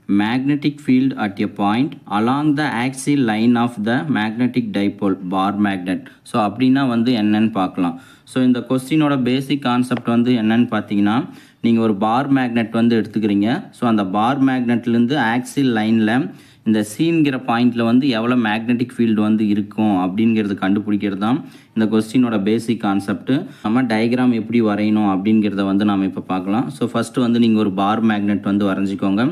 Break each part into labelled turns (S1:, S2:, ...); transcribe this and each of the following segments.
S1: magnetic field at a point along the axial line of the magnetic dipole bar magnet. So அப்படின்னா வந்து என்னன்னு பார்க்கலாம். So இந்த கொஸ்டினோட basic concept வந்து என்னன்னு பார்த்தீங்கன்னா, நீங்கள் ஒரு பார் மேக்னெட் வந்து எடுத்துக்கிறீங்க. ஸோ அந்த பார் மேக்னெட்லேருந்து ஆக்சில் லைனில் இந்த சீன்கிற பாயிண்டில் வந்து எவ்வளோ மேக்னெட்டிக் ஃபீல்டு வந்து இருக்கும் அப்படிங்கிறது கண்டுபிடிக்கிறது தான் இந்த கொஸ்டினோட பேசிக் கான்செப்ட். நம்ம டயக்ராம் எப்படி வரையணும் அப்படிங்கிறத வந்து நாம் இப்போ பார்க்கலாம். ஸோ ஃபஸ்ட்டு வந்து நீங்கள் ஒரு பார் மேக்னெட் வந்து வரைஞ்சிக்கோங்க.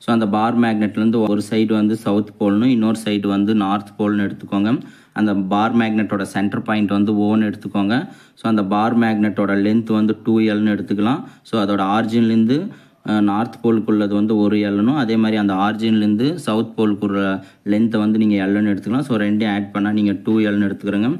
S1: ஸோ அந்த பார் மேக்னெட்லேருந்து ஒரு சைடு வந்து சவுத் போல்னு, இன்னொரு சைடு வந்து நார்த் போல்னு எடுத்துக்கோங்க. அந்த பார் மேக்னெட்டோட சென்டர் பாயிண்ட் வந்து ஓன்னு எடுத்துக்கோங்க. ஸோ அந்த பார் மேக்னெட்டோட லென்த் வந்து 2Lன்னு எடுத்துக்கலாம். ஸோ அதோட ஆரிஜின்லேருந்து நார்த் போலுக்குள்ளது வந்து 1Lனும், அதே மாதிரி அந்த ஆரிஜின்லேருந்து சவுத் போலுக்குள்ள லென்த்தை வந்து நீங்கள் Lன்னு எடுத்துக்கலாம். ஸோ ரெண்டையும் ஆட் பண்ணால் நீங்கள் 2Lன்னு எடுத்துக்கிறோங்க.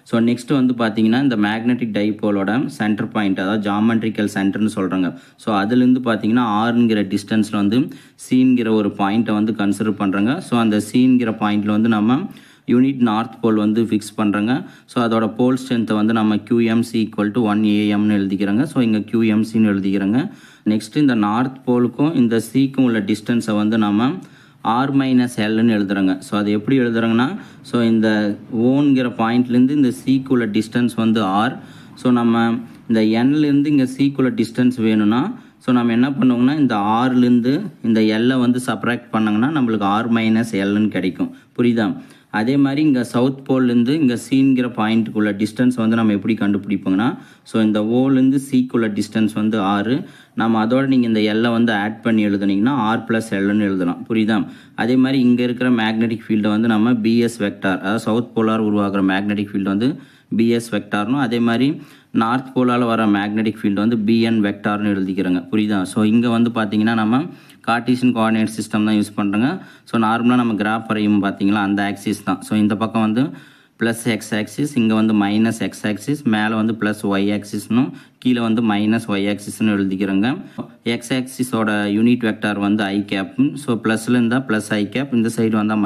S1: ஸோ நெக்ஸ்ட் வந்து பார்த்தீங்கன்னா இந்த மேக்னெட்டிக் டைபோலோட சென்டர் பாயிண்ட், அதாவது ஜாமெட்ரிக்கல் சென்டர்னு சொல்கிறாங்க. ஸோ அதுலேருந்து பார்த்தீங்கன்னா ஆறுங்கிற டிஸ்டன்ஸில் வந்து சீன்கிற ஒரு பாயிண்ட்டை வந்து கன்சிடர் பண்ணுறாங்க. ஸோ அந்த சீன்கிற பாயிண்டில் வந்து நம்ம யூனிட் நார்த் போல் வந்து ஃபிக்ஸ் பண்ணுறாங்க. ஸோ அதோட போல் ஸ்ட்ரென்த்தை வந்து நம்ம QMC = 1AM எழுதிக்கிறாங்க. ஸோ இங்கே QMCன்னு எழுதிக்கிறாங்க. நெக்ஸ்ட் இந்த நார்த் போலுக்கும் இந்த சிக்கும் உள்ள டிஸ்டன்ஸை வந்து நம்ம R-Lன்னு எழுதுறாங்க. ஸோ அது எப்படி எழுதுறாங்கன்னா, ஸோ இந்த ஓன்கிற பாயிண்ட்லேருந்து இந்த சிக்குள்ள டிஸ்டன்ஸ் வந்து R. ஸோ நம்ம இந்த Nலேருந்து இங்கே சிக்குள்ள டிஸ்டன்ஸ் வேணும்னா, ஸோ நம்ம என்ன பண்ணுவோம்னா, இந்த Rலேருந்து இந்த Lஐ வந்து சப்ராக்ட் பண்ணாங்கன்னா நம்மளுக்கு R-Lன்னு கிடைக்கும். புரியுதா? அதே மாதிரி இங்கே சவுத் போல்லேருந்து இங்கே சீன்கிற பாயிண்ட்டுக்குள்ள டிஸ்டன்ஸ் வந்து நம்ம எப்படி கண்டுபிடிப்போங்கன்னா, ஸோ இந்த ஓலேருந்து சிக்குள்ள டிஸ்டன்ஸ் வந்து R. நம்ம அதோட நீங்கள் இந்த Lஐ வந்து ஆட் பண்ணி எழுதுனீங்கன்னா R+Lன்னு எழுதலாம். புரியுதா? அதே மாதிரி இங்கே இருக்கிற மேக்னெட்டிக் ஃபீல்டை வந்து நம்ம BS வெக்டார், அதாவது சவுத் போலார் உருவாகிற மேக்னெட்டிக் ஃபீல்டு வந்து BS வெக்டார்னும், அதே மாதிரி நார்த் போலால் வர மேக்னெட்டிக் ஃபீல்டு வந்து BN வெக்டார்னு எழுதிக்கிறாங்க. புரியுதா? ஸோ இங்கே வந்து பார்த்தீங்கன்னா நம்ம கார்ட்டீசியன் கோஆர்டினேட் சிஸ்டம் தான் யூஸ் பண்ணுறாங்க. ஸோ நார்மலாக நம்ம கிராஃப் வரையும் பார்த்தீங்களா அந்த ஆக்சிஸ் தான். ஸோ இந்த பக்கம் வந்து +X ஆக்சிஸ், இங்கே வந்து -X ஆக்சிஸ், மேலே வந்து +Y ஆக்சிஸ்னும், கீழே வந்து -Y ஆக்சிஸ்னு எழுதிக்கிறாங்க. X ஆக்சிஸோட யூனிட் வெக்டார் வந்து I கேப்னு. ஸோ ப்ளஸில் இருந்தால் +I கேப், இந்த சைடு வந்தால்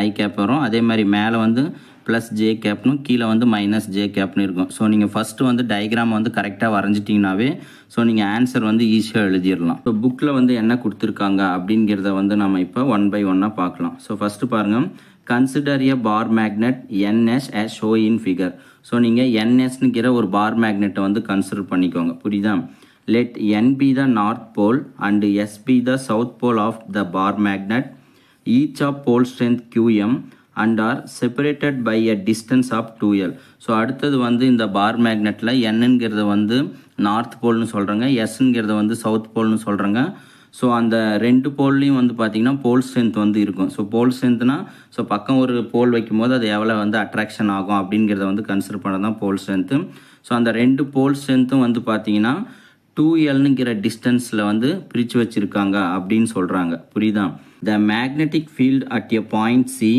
S1: -I கேப் வரும். அதே மாதிரி மேலே வந்து +J கேப்னும், கீழே வந்து -J கேப்னு இருக்கும். ஸோ நீங்கள் ஃபஸ்ட்டு வந்து டயக்ராம் வந்து கரெக்டாக வரைஞ்சிட்டிங்கனாவே ஸோ நீங்கள் ஆன்சர் வந்து ஈஸியாக எழுதிடலாம். ஸோ புக்கில் வந்து என்ன கொடுத்துருக்காங்க அப்படிங்கிறத வந்து நம்ம இப்போ 1 by 1 பார்க்கலாம். ஸோ ஃபஸ்ட்டு பாருங்கள், consider a bar magnet NS as show in figure. So நீங்கள் NSனுங்கிற ஒரு பார் மேக்னெட்டை வந்து கன்சிடர் பண்ணிக்கோங்க. புரியுதா? let N be the north pole and S be the south pole of the bar magnet, each of pole strength QM and are separated by a distance of 2L. So அடுத்தது வந்து இந்த பார் மேக்னெட்டில் Nங்கிறத வந்து north போல்னு சொல்கிறாங்க, Sங்கிறத வந்து south போல்னு சொல்கிறாங்க. So அந்த ரெண்டு போல்லையும் வந்து பார்த்திங்கன்னா போல் ஸ்ட்ரென்த் வந்து இருக்கும். ஸோ போல் ஸ்ட்ரென்த்னா, ஸோ பக்கம் ஒரு போல் வைக்கும்போது அது எவ்வளோ வந்து அட்ராக்ஷன் ஆகும் அப்படிங்கிறத வந்து கன்சிடர் பண்ண தான் போல் ஸ்ட்ரென்த்து. ஸோ அந்த ரெண்டு போல் ஸ்ட்ரென்த்தும் வந்து பார்த்திங்கன்னா 2Lங்கிற டிஸ்டன்ஸில் வந்து பிரித்து வச்சுருக்காங்க அப்படின்னு சொல்கிறாங்க. புரியுதா? The magnetic field at a point C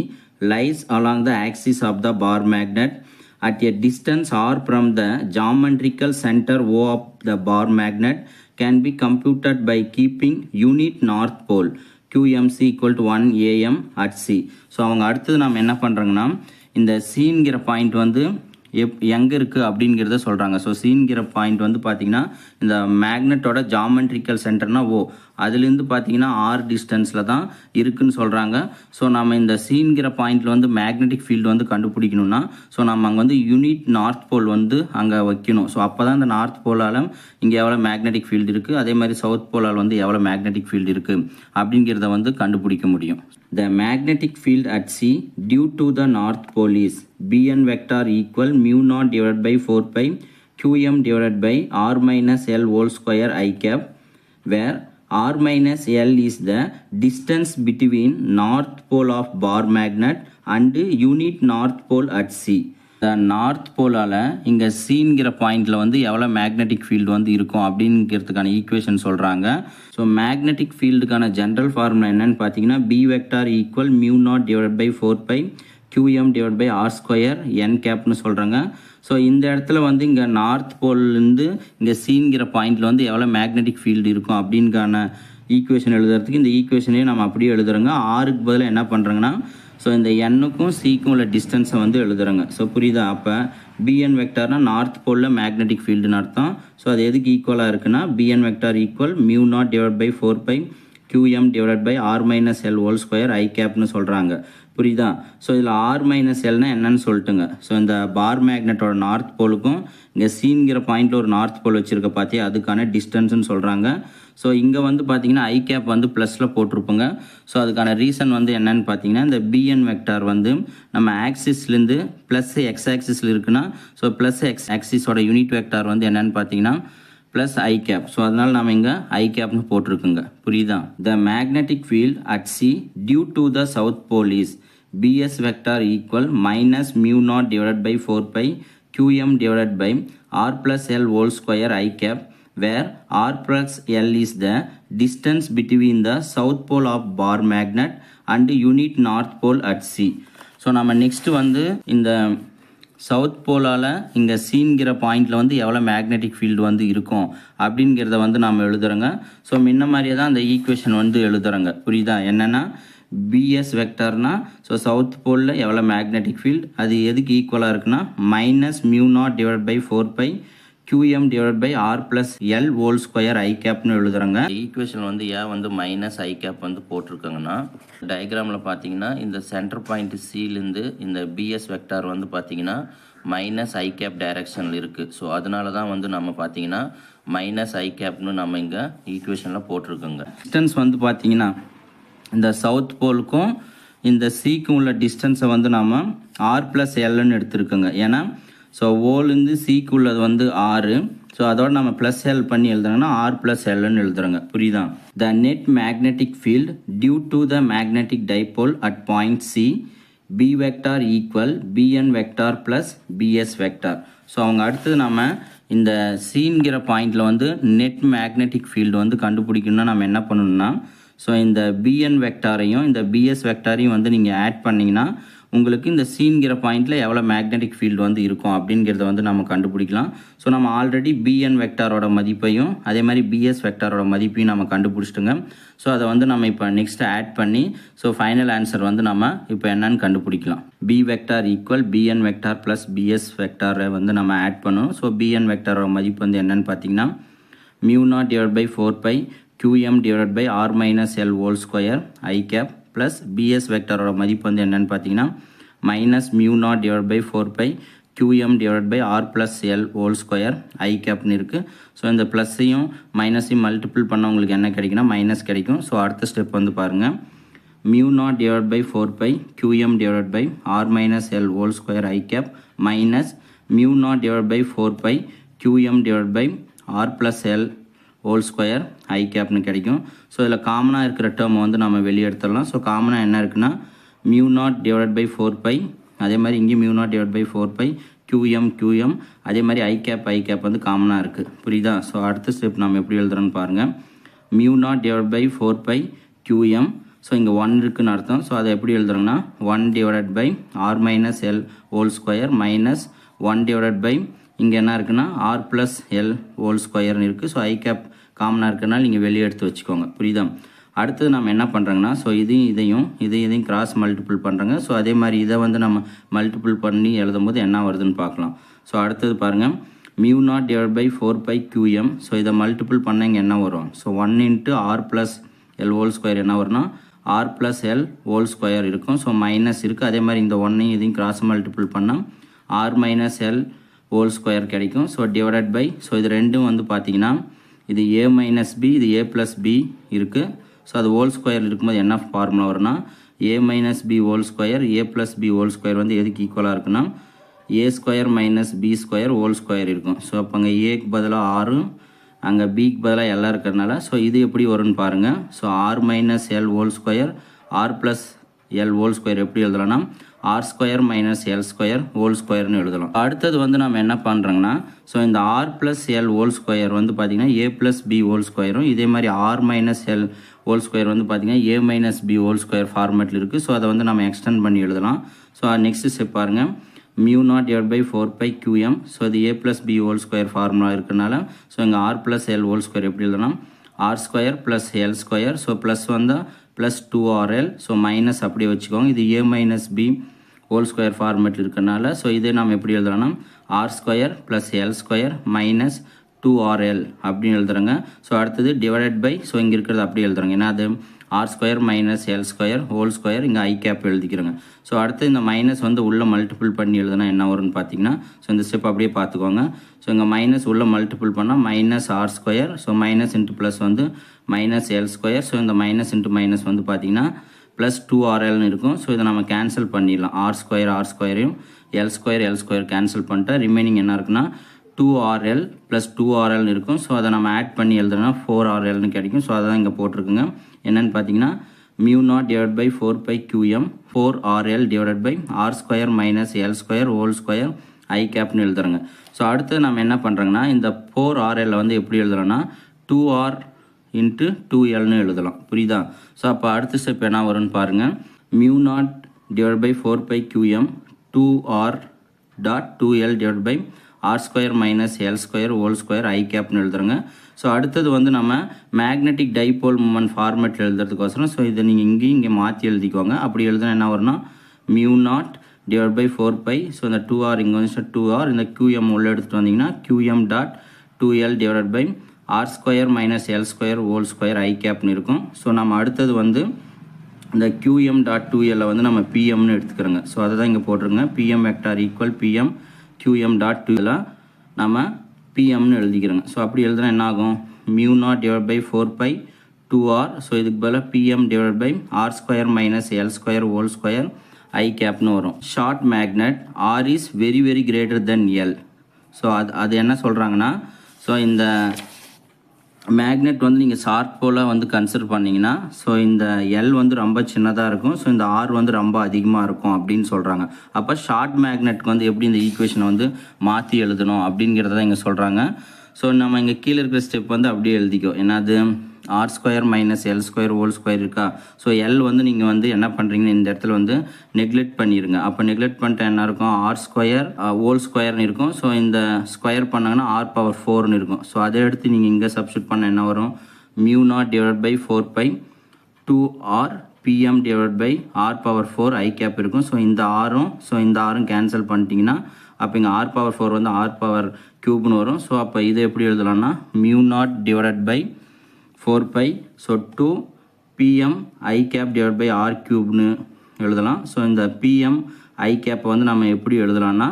S1: lies along the axis of the bar magnet at a distance R from the geometrical center O of the bar magnet can be computed by keeping unit north pole QMC = 1AM at C. So அவங்க அடுத்தது நம்ம என்ன பண்ணுறாங்கன்னா, இந்த Cங்கிற point வந்து எங்கே இருக்குது அப்படிங்கிறத சொல்கிறாங்க. ஸோ சீன்கிற பாயிண்ட் வந்து பார்த்திங்கன்னா இந்த மேக்னெட்டோட ஜாமெட்ரிக்கல் சென்டர்னா O, அதுலேருந்து பார்த்தீங்கன்னா R டிஸ்டன்ஸில் தான் இருக்குதுன்னு சொல்கிறாங்க. ஸோ நம்ம இந்த சீன்கிற பாயிண்டில் வந்து மேக்னெட்டிக் ஃபீல்டு வந்து கண்டுபிடிக்கணும்னா, ஸோ நம்ம அங்கே வந்து யூனிட் நார்த் போல் வந்து அங்கே வைக்கணும். ஸோ அப்போ தான் இந்த நார்த் போலால் இங்கே எவ்வளோ மேக்னெட்டிக் ஃபீல்டு இருக்குது, அதே மாதிரி சவுத் போலால் வந்து எவ்வளோ மேக்னெட்டிக் ஃபீல்டு இருக்குது அப்படிங்கிறத வந்து கண்டுபிடிக்க முடியும். The magnetic field at C due to the north pole is Bn vector equal μ0/4 pi Qm / R-L whole square I cap, where R-L is the distance between north pole of bar magnet and unit north pole at C. இந்த north போலால் இங்கே சீன்கிற பாயிண்டில் வந்து எவ்வளோ magnetic field வந்து இருக்கும் அப்படிங்கிறதுக்கான equation சொல்கிறாங்க. So magnetic ஃபீல்டுக்கான ஜென்ரல் ஃபார்முலா என்னன்னு பார்த்தீங்கன்னா, B vector equal μ0/4 pi QM / R² N கேப்னு சொல்கிறாங்க. ஸோ இந்த இடத்துல வந்து இங்கே நார்த் போல்லேருந்து இங்கே சீன்கிற பாயிண்டில் வந்து எவ்வளோ மேக்னெட்டிக் ஃபீல்டு இருக்கும் அப்படின்கான ஈக்குவேஷன் எழுதுறதுக்கு இந்த ஈக்குவேஷனையும் நம்ம அப்படியே எழுதுறோங்க. ஆருக்கு பதிலாக என்ன பண்ணுறாங்கன்னா, ஸோ இந்த Nக்கும் Cக்கும் உள்ள டிஸ்டன்ஸை வந்து எழுதுறாங்க. ஸோ புரியுதா? அப்போ Bn வெக்டார்னால் நார்த் போலில் மேக்னெட்டிக் ஃபீல்டுன்னு அர்த்தம். ஸோ அது எதுக்கு ஈக்குவலாக இருக்குன்னா, Bn vector equal μ0/4 pi QM divided by R minus L whole square I கேப்னு சொல்கிறாங்க. புரியுதா? ஸோ இதில் ஆர் மைனஸ் எல்னா என்னன்னு சொல்லிட்டுங்க. ஸோ இந்த பார் மேக்னெட்டோட நார்த் போலுக்கும் இங்கே சீன்கிற பாயிண்டில் ஒரு நார்த் போல் வச்சுருக்க பார்த்தியா, அதுக்கான டிஸ்டன்ஸ்னு சொல்கிறாங்க. ஸோ இங்கே வந்து பார்த்தீங்கன்னா ஐ கேப் வந்து ப்ளஸில் போட்டிருப்போங்க. ஸோ அதுக்கான ரீசன் வந்து என்னன்னு பார்த்தீங்கன்னா, இந்த பிஎன் வெக்டார் வந்து நம்ம ஆக்சிஸ்லேருந்து ப்ளஸ் எக்ஸ் ஆக்சிஸில் இருக்குன்னா, ஸோ ப்ளஸ் எக்ஸ் ஆக்சிஸோட யூனிட் வெக்டார் வந்து என்னன்னு பார்த்தீங்கன்னா ப்ளஸ் ஐ கேப். ஸோ அதனால் நம்ம இங்கே ஐ கேப்னு போட்டிருக்குங்க. புரியுதா? The magnetic field at C due to the south pole is BS vector equal minus mu naught divided by 4 pi QM divided by R plus L whole square I cap, where R plus L is the distance between the south pole of bar magnet and unit north pole at C. So நம்ம next வந்து இந்த south போலால் இங்கே சீன்கிற பாயிண்டில் வந்து எவ்வளோ magnetic field வந்து இருக்கும் அப்படிங்கிறத வந்து நம்ம எழுதுகிறோங்க. ஸோ முன்ன மாதிரியே தான் அந்த ஈக்குவேஷன் வந்து எழுதுகிறோங்க. புரியுதா? என்னென்னா பிஎஸ் வெக்டார்னா ஸோ சவுத் போலில் எவ்வளோ மேக்னெட்டிக் ஃபீல்டு, அது எதுக்கு ஈக்குவலாக இருக்குன்னா minus mu naught divide by 4 by QM divide by R plus L whole square I கேப்னு எழுதுறாங்க. ஈக்குவேஷன் வந்து ஏன் வந்து மைனஸ் ஐ கேப் வந்து போட்டிருக்காங்கன்னா, டயக்ராமில் பார்த்தீங்கன்னா இந்த சென்டர் பாயிண்ட் சிலேருந்து இந்த பிஎஸ் வெக்டார் வந்து பார்த்தீங்கன்னா மைனஸ் ஐ கேப் டைரக்ஷனில் இருக்குது. ஸோ அதனால தான் வந்து நம்ம பார்த்தீங்கன்னா மைனஸ் ஐ கேப்னு நம்ம இங்கே ஈக்குவேஷனில் போட்டிருக்கோங்க. டிஸ்டன்ஸ் வந்து பார்த்தீங்கன்னா இந்த சவுத் போலுக்கும் இந்த சிக்கும் உள்ள டிஸ்டன்ஸை வந்து நாம் ஆர் ப்ளஸ் எல்னு எடுத்துருக்கோங்க. ஏன்னா ஸோ ஓலேருந்து சிக்கு உள்ளது வந்து ஆறு. ஸோ அதோட நம்ம ப்ளஸ் எல் பண்ணி எழுதுறாங்கன்னா ஆர் ப்ளஸ் எல்னு எழுதுறாங்க. புரியுதா? The net magnetic field due to the magnetic dipole at point C B vector equal BN vector plus BS vector. So அவங்க அடுத்தது நம்ம இந்த சீன்கிற பாயிண்டில் வந்து நெட் மேக்னெட்டிக் ஃபீல்டு வந்து கண்டுபிடிக்கணும்னா நம்ம என்ன பண்ணணும்னா, ஸோ இந்த பிஎன் வெக்டாரையும் இந்த பிஎஸ் வெக்டாரையும் வந்து நீங்கள் ஆட் பண்ணிங்கன்னா உங்களுக்கு இந்த சீன்கிற பாயிண்டில் எவ்வளோ மேக்னெட்டிக் ஃபீல்டு வந்து இருக்கும் அப்படிங்கிறத வந்து நம்ம கண்டுபிடிக்கலாம். ஸோ நம்ம ஆல்ரெடி பிஎன் வெக்டாரோட மதிப்பையும் அதே மாதிரி பிஎஸ் வெக்டாரோட மதிப்பையும் நம்ம கண்டுபிடிச்சிட்டுங்க. ஸோ அதை வந்து நம்ம இப்போ நெக்ஸ்ட் ஆட் பண்ணி ஸோ ஃபைனல் ஆன்சர் வந்து நம்ம இப்போ என்னன்னு கண்டுபிடிக்கலாம். B vector equal BN vector plus BS வெக்டாரை வந்து நம்ம ஆட் பண்ணணும். ஸோ பிஎன் வெக்டாரோட மதிப்பு வந்து என்னன்னு பார்த்தீங்கன்னா mu naught divide by 4 by QM divided by R minus L whole square I cap plus BS வெக்டரோட மதிப்பு வந்து என்னன்னு பார்த்தீங்கன்னா minus mu naught divide by 4 by QM divided by R plus L whole square I capனு இருக்குது. So இந்த ப்ளஸ்ஸையும் மைனஸையும் மல்டிபிள் பண்ண உங்களுக்கு என்ன கிடைக்குன்னா மைனஸ் கிடைக்கும். ஸோ அடுத்த ஸ்டெப் வந்து பாருங்கள், mu naught divide by 4 by QM divided by R minus L whole square I cap minus mu naught divide by 4 by QM divided by R plus L whole square I கேப்னு கிடைக்கும். So இதில் காமனாக இருக்கிற டேர்மை வந்து நம்ம வெளியே எடுத்துடலாம். ஸோ காமனாக என்ன இருக்குன்னா mu naught divide by 4 by, அதே மாதிரி இங்கேயும் mu naught divide by 4 by QM அதே மாதிரி ஐ கேப் வந்து காமனாக இருக்குது. புரியுதா? ஸோ அடுத்த ஸ்டெப் நம்ம எப்படி எழுதுறோன்னு பாருங்கள். Mu naught divide by 4 by QM, so இங்கே 1 இருக்குன்னு அர்த்தம். ஸோ அதை எப்படி எழுதுறோம்னா 1 divide by R minus L whole square minus 1 divide by இங்கே என்ன இருக்குன்னா ஆர் ப்ளஸ் எல் ஹோல் ஸ்கொயர்னு இருக்குது. ஸோ ஐ கேப் காமனாக இருக்கிறனால நீங்கள் வெளியே எடுத்து வச்சுக்கோங்க. புரியுதா? அடுத்தது நம்ம என்ன பண்ணுறோங்கன்னா, ஸோ இதையும் கிராஸ் மல்டிபிள் பண்ணுறோங்க. ஸோ அதே மாதிரி இதை வந்து நம்ம மல்டிபிள் பண்ணி எழுதும் போது என்ன வருதுன்னு பார்க்கலாம். ஸோ அடுத்தது பாருங்கள், mu naught divide by 4 by QM. So இதை மல்டிபிள் பண்ண இங்கே என்ன வரும்? So 1 into R plus L whole square என்ன வரும்னா R plus L whole square இருக்கும். ஸோ மைனஸ் இருக்குது. அதே மாதிரி இந்த 1ஐயும் இதையும் கிராஸ் மல்டிபிள் பண்ணால் R minus L whole square கிடைக்கும். ஸோ டிவைடட் பை, ஸோ இது ரெண்டும் வந்து பார்த்தீங்கன்னா இது ஏ மைனஸ் பி, இது ஏ ப்ளஸ் பி இருக்குது. ஸோ அது ஹோல் ஸ்கொயர் இருக்கும்போது என்ன ஃபார்முலா வரும்னா A minus B whole square A plus B whole square வந்து எதுக்கு ஈக்குவலாக இருக்குன்னா A square minus B square whole square இருக்கும். ஸோ அப்போ அங்கே ஏக்கு பதிலாக ஆறு, அங்கே பிக்கு பதிலாக எல்லாம் இருக்கிறதுனால ஸோ இது எப்படி வரும்னு பாருங்கள். So R minus L whole square R plus L whole square எப்படி எழுதலாம்னா R square minus L square whole ஸ்கொயர்னு எழுதலாம். அடுத்தது வந்து நம்ம என்ன பண்ணுறோங்கன்னா, ஸோ இந்த R plus L whole square வந்து பார்த்திங்கன்னா ஏ ப்ளஸ் பி ஹோல் ஸ்கொயரும், இதே மாதிரி R minus L whole square வந்து பார்த்திங்கன்னா A minus B whole square ஃபார்மேட்டில் இருக்குது. ஸோ அதை வந்து நம்ம எக்ஸ்டெண்ட் பண்ணி எழுதலாம். ஸோ நெக்ஸ்ட் ஸ்டெப் பாருங்கள், mu naught divide by 4 by QM. So இது A plus B whole square formula இருக்கிறனால ஸோ இங்கே R plus L whole square எப்படி எழுதலாம் R square plus L square. So plus வந்தால் ப்ளஸ் 2RL. ஸோ மைனஸ் அப்படியே வச்சுக்கோங்க. இது A minus B whole square ஃபார்மேட்டில் இருக்கிறனால ஸோ இதே நம்ம எப்படி எழுதலாம்னா R square plus L square minus 2RL அப்படின்னு எழுதுறங்க. ஸோ அடுத்தது டிவைடட் பை, ஸோ இங்கே இருக்கிறது அப்படி எழுதுறங்க. ஏன்னா அது R² minus L² whole square, இங்கே I கேப் எழுதிக்கிறோங்க. ஸோ அடுத்து இந்த மைனஸ் வந்து உள்ளே மல்டிபிள் பண்ணி எழுதுனா என்ன வரும்னு பார்த்தீங்கன்னா, ஸோ இந்த ஸ்டெப் அப்படியே பார்த்துக்கோங்க. ஸோ இங்கே மைனஸ் உள்ளே மல்டிபிள் பண்ணால் minus R², so minus into plus வந்து மைனஸ் L², ஸோ இந்த மைனஸ் இன்ட்டு மைனஸ் வந்து பார்த்தீங்கன்னா ப்ளஸ் 2RLன்னு இருக்கும். ஸோ இதை நம்ம கேன்சல் பண்ணிடலாம். R²யும் L² கேன்சல் பண்ணிட்டா ரிமைனிங் என்ன இருக்குன்னா 2RL ப்ளஸ் 2RLன்னு இருக்கும். ஸோ அதை நம்ம ஆட் பண்ணி எழுதுனா 4RLன்னு கிடைக்கும். ஸோ அதை தான் இங்கே போட்டிருக்குங்க. என்னென்னு பார்த்தீங்கன்னா μ0 divide by 4πQM 4RL divide by R² minus L² whole square I கேப்னு எழுதுறங்க. ஸோ அடுத்து நம்ம என்ன பண்ணுறோங்கன்னா இந்த 4RL வந்து எப்படி எழுதுறோன்னா 2R இன்ட்டு 2Lன்னு எழுதலாம். புரியுதா? ஸோ அப்போ அடுத்த ஸ்டெப் என்ன வரும்னு பாருங்கள். μ0 divide by 4πQM 2R dot 2L divide by R² minus L² whole square I கேப்னு எழுதுறங்க. ஸோ அடுத்தது வந்து நம்ம மேக்னெட்டிக் டைபோல் மூமெண்ட் ஃபார்மேட்டில் எழுதுறதுக்கோசரம் ஸோ இதை நீங்கள் இங்கே மாற்றி எழுதிக்கோங்க. அப்படி எழுதுனா என்ன வரும்னா μ0 டிவைட் பை 4π, ஸோ இந்த 2R இங்கே வந்து 2R, இந்த QM உள்ள எடுத்துகிட்டு வந்தீங்கன்னா QM dot 2L divide by R² minus L² whole square I கேப்னு இருக்கும். ஸோ நம்ம அடுத்தது வந்து இந்த QM டாட் 2L வந்து நம்ம PMனு எடுத்துக்கிறோங்க. ஸோ அதை தான் இங்கே போட்டிருங்க. PM vector equal PM QM dot 2L நம்ம PMனு எழுதிக்கிறோங்க. ஸோ அப்படி எழுதுனா என்ன ஆகும், μ0 டிவைட் பை 4π 2R, ஸோ இதுக்கு பதிலாக PM divide by R² minus L² whole square I கேப்னு வரும். Short magnet R is very very greater than L. So அது என்ன சொல்கிறாங்கன்னா, ஸோ இந்த மேக்னெட் வந்து நீங்கள் ஷார்ட் போல் வந்து கன்சிடர் பண்ணிங்கன்னா ஸோ இந்த L வந்து ரொம்ப சின்னதாக இருக்கும், ஸோ இந்த R வந்து ரொம்ப அதிகமாக இருக்கும் அப்படின்னு சொல்கிறாங்க. அப்போ ஷார்ட் மேக்னெட்க்கு வந்து எப்படி இந்த ஈக்குவேஷனை வந்து மாற்றி எழுதணும் அப்படிங்கிறத இங்கே சொல்கிறாங்க. ஸோ நம்ம இங்கே கீழே இருக்கிற ஸ்டெப் வந்து அப்படியே எழுதிக்கோ. என்னது R² minus L² whole square இருக்கா. ஸோ L வந்து நீங்கள் வந்து என்ன பண்ணுறீங்கன்னு இந்த இடத்துல வந்து நெக்லெக்ட் பண்ணிடுங்க. அப்போ நெக்லெக்ட் பண்ணிட்டு என்ன இருக்கும், R² ஹோல் ஸ்கொயர்னு இருக்கும். ஸோ இந்த ஸ்கொயர் பண்ணாங்கன்னா R⁴ இருக்கும். ஸோ அதை எடுத்து நீங்கள் இங்கே சப்ஸ்டியூட் பண்ண என்ன வரும், μ0 divide by 4π 2R PM divide by R⁴ I cap இருக்கும். ஸோ இந்த ஆரும் கேன்சல் பண்ணிட்டீங்கன்னா அப்போ இங்கே R⁴ வந்து R⁴ வரும். ஸோ அப்போ இதை எப்படி எழுதலாம்னா μ0 divide by 4π, so 2 PM I cap divide by R³ எழுதலாம். ஸோ இந்த PM I கேப்பை வந்து நம்ம எப்படி எழுதலாம்னா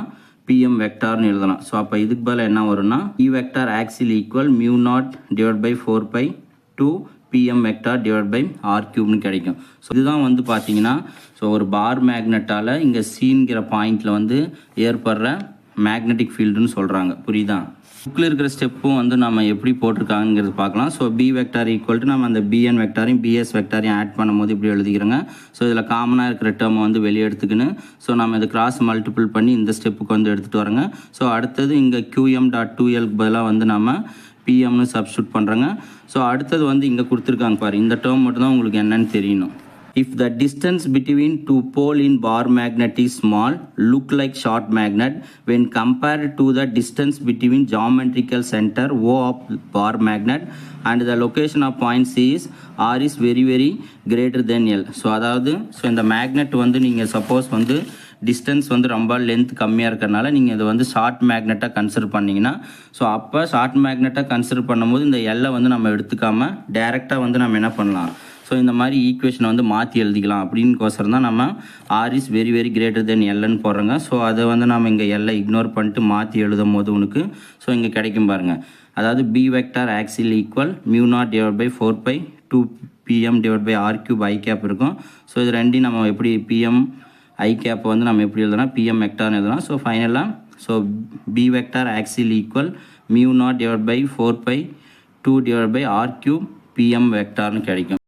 S1: PM வெக்டார்னு எழுதலாம். ஸோ அப்போ இதுக்கு பதில் என்ன வரும்னா E vector axial equal μ0 divide by 4π 2 PM vector divide by R³ கிடைக்கும். ஸோ இதுதான் வந்து பார்த்தீங்கன்னா ஸோ ஒரு பார் மேக்னெட்டால் இங்கே Cங்கிற பாயிண்டில் வந்து ஏற்படுற மேக்னெட்டிக் ஃபீல்டுன்னு சொல்கிறாங்க. புரியுதா? புக்கில் இருக்கிற ஸ்டெப்பும் வந்து நம்ம எப்படி போட்டிருக்காங்கிறது பார்க்கலாம். So B vector equal to நம்ம அந்த BN வெக்டாரையும் BS வெக்டாரையும் ஆட் பண்ணும்போது இப்படி எழுதிக்கிறோங்க. ஸோ இதில் காமனாக இருக்கிற டேர்மை வந்து வெளியே எடுத்துக்கின்னு ஸோ நம்ம இது கிராஸ் மல்டிபிள் பண்ணி இந்த ஸ்டெப்புக்கு வந்து எடுத்துகிட்டு வரோங்க. ஸோ அடுத்தது இங்கே QM டாட் 2Lக்கு பதிலாக வந்து நம்ம PMனு சப்ஸ்டியூட் பண்ணுறோங்க. ஸோ அடுத்தது வந்து இங்கே கொடுத்துருக்காங்க பாரு, இந்த டேர்ம் மட்டும் தான் உங்களுக்கு என்னன்னு தெரியணும். If the distance between two poles in bar magnet is small, look like short magnet when compared to the distance between geometrical center O of bar magnet and the location of point C is R is very very greater than L. So அதாவது இந்த magnet வந்து நீங்கள் suppose வந்து distance வந்து ரொம்ப length கம்மியாக இருக்கிறனால நீங்கள் இதை வந்து ஷார்ட் மேக்னெட்டாக கன்சிடர் பண்ணிங்கன்னா ஸோ அப்போ ஷார்ட் மேக்னெட்டாக கன்சிடர் பண்ணும்போது இந்த எல்லை வந்து நம்ம எடுத்துக்காமல் டேரெக்டாக வந்து நம்ம என்ன பண்ணலாம், ஸோ இந்த மாதிரி ஈக்குவேஷனை வந்து மாற்றி எழுதிக்கலாம் அப்படின்னுக்கோசரம் தான் நம்ம R is very very greater than Lன்னு போடுறோங்க. ஸோ அதை வந்து நம்ம இங்கே எல்லை இக்னோர் பண்ணிட்டு மாற்றி எழுதும் போது உனக்கு ஸோ இங்கே கிடைக்கும் பாருங்கள். அதாவது B vector axial equal μ0 divide by 4π 2 PM divide by R³ I cap இருக்கும். ஸோ இது ரெண்டையும் நம்ம எப்படி PM I கேப்பை வந்து நம்ம எப்படி எழுதலாம், PM வெக்டார்னு எழுதலாம். ஸோ ஃபைனலாக so B vector axial equal μ0 divide by 4π 2 divide by R³ PM வெக்டார்னு கிடைக்கும்.